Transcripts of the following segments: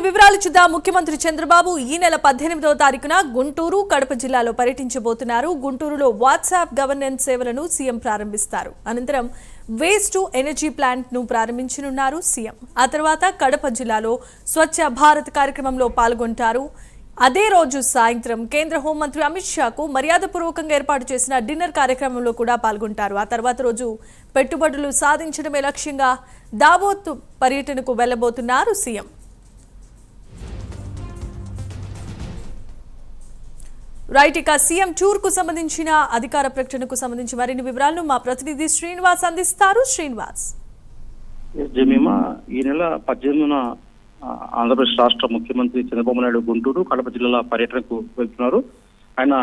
వివరాలు చూద్దాం. ముఖ్యమంత్రి చంద్రబాబు ఈ నెల 18వ తారీఖున గుంటూరు, కడప జిల్లాలో పర్యటించబోతున్నారు. గుంటూరులో వాట్సాప్ గవర్నెన్స్ సేవలను సీఎం ప్రారంభిస్తారు. అనంతరం వేస్ట్ టు ఎనర్జీ ప్లాంట్ ను ప్రారంభించనున్నారు సీఎం. ఆ తర్వాత కడప జిల్లాలో స్వచ్ఛ భారత్ కార్యక్రమంలో పాల్గొంటారు. అదే రోజు సాయంత్రం కేంద్ర హోంమంత్రి అమిత్ షాకు మర్యాదపూర్వకంగా ఏర్పాటు చేసిన డిన్నర్ కార్యక్రమంలో కూడా పాల్గొంటారు. ఆ తర్వాత రోజు పెట్టుబడులు సాధించడమే లక్ష్యంగా దావోత్ పర్యటనకు వెళ్లబోతున్నారు సీఎం. రైట్, ఇక సీఎం టూర్ కు సంబంధించిన అధికార ప్రకటనకు సంబంధించి మరిన్ని వివరాలను మా ప్రతినిధి శ్రీనివాస్ అందిస్తారు. శ్రీనివాస్, ఈ నెల 18న ఆంధ్రప్రదేశ్ రాష్ట్ర ముఖ్యమంత్రి చంద్రబాబు నాయుడు గుంటూరు, కడప జిల్లాల పర్యటనకు వెళ్తున్నారు. ఆయన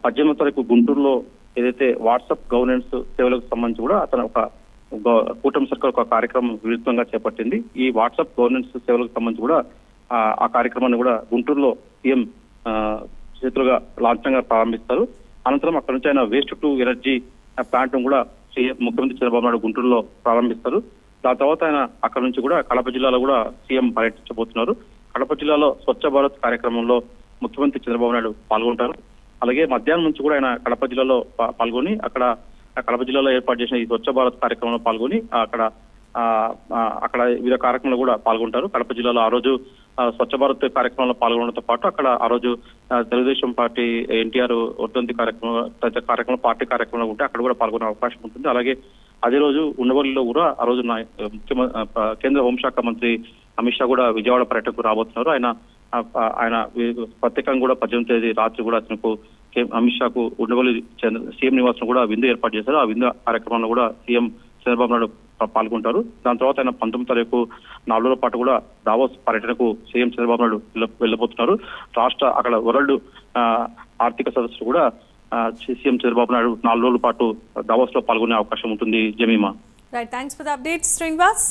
18వ తారీఖు గుంటూరులో ఏదైతే వాట్సాప్ గవర్నెన్స్ సేవలకు సంబంధించి కూడా అతను ఒక కూటమి సర్కార్ ఒక కార్యక్రమం విస్తృతంగా చేపట్టింది. ఈ వాట్సాప్ గవర్నెన్స్ సేవలకు సంబంధించి కూడా ఆ కార్యక్రమాన్ని కూడా గుంటూరులో సీఎం చేతులుగా లాంఛనంగా ప్రారంభిస్తారు. అనంతరం అక్కడ నుంచి ఆయన వేస్ట్ టు ఎనర్జీ ప్లాంట్ ను కూడా ముఖ్యమంత్రి చంద్రబాబు నాయుడు గుంటూరులో ప్రారంభిస్తారు. దాని తర్వాత ఆయన అక్కడ నుంచి కూడా కడప జిల్లాలో కూడా సీఎం పర్యటించబోతున్నారు. కడప జిల్లాలో స్వచ్ఛ భారత్ కార్యక్రమంలో ముఖ్యమంత్రి చంద్రబాబు నాయుడు పాల్గొంటారు. అలాగే మధ్యాహ్నం నుంచి కూడా ఆయన కడప జిల్లాలో పాల్గొని అక్కడ కడప జిల్లాలో ఏర్పాటు చేసిన ఈ స్వచ్ఛ భారత్ కార్యక్రమంలో పాల్గొని అక్కడ వివిధ కార్యక్రమంలో కూడా పాల్గొంటారు. కడప జిల్లాలో ఆ రోజు స్వచ్ఛ భారత్ కార్యక్రమంలో పాల్గొనడంతో పాటు అక్కడ ఆ రోజు తెలుగుదేశం పార్టీ ఎన్టీఆర్ వర్ధంతి కార్యక్రమం పార్టీ కార్యక్రమంలో ఉంటే అక్కడ కూడా పాల్గొనే అవకాశం ఉంటుంది. అలాగే అదే రోజు ఉండవల్లిలో కూడా ఆ రోజు కేంద్ర హోంశాఖ మంత్రి అమిత్ షా కూడా విజయవాడ పర్యటనకు రాబోతున్నారు. ఆయన ప్రత్యేకంగా కూడా 18వ తేదీ రాత్రి కూడా అతనికి అమిత్ షాకు ఉండవల్లి సీఎం నివాసం కూడా విందు ఏర్పాటు చేశారు. ఆ విందు కార్యక్రమంలో కూడా సీఎం చంద్రబాబు నాయుడు పాల్గొంటారు. దాని తర్వాత ఆయన 19వ తారీఖు 4 రోజుల పాటు కూడా దావోస్ పర్యటనకు సీఎం చంద్రబాబు నాయుడు వెళ్ళబోతున్నారు. అక్కడ వరల్డ్ ఆర్థిక సదస్సు కూడా సీఎం చంద్రబాబు నాయుడు 4 రోజుల పాటు దావోస్ లో పాల్గొనే అవకాశం ఉంటుంది. Jemimah, right, thanks for the update Srinivas.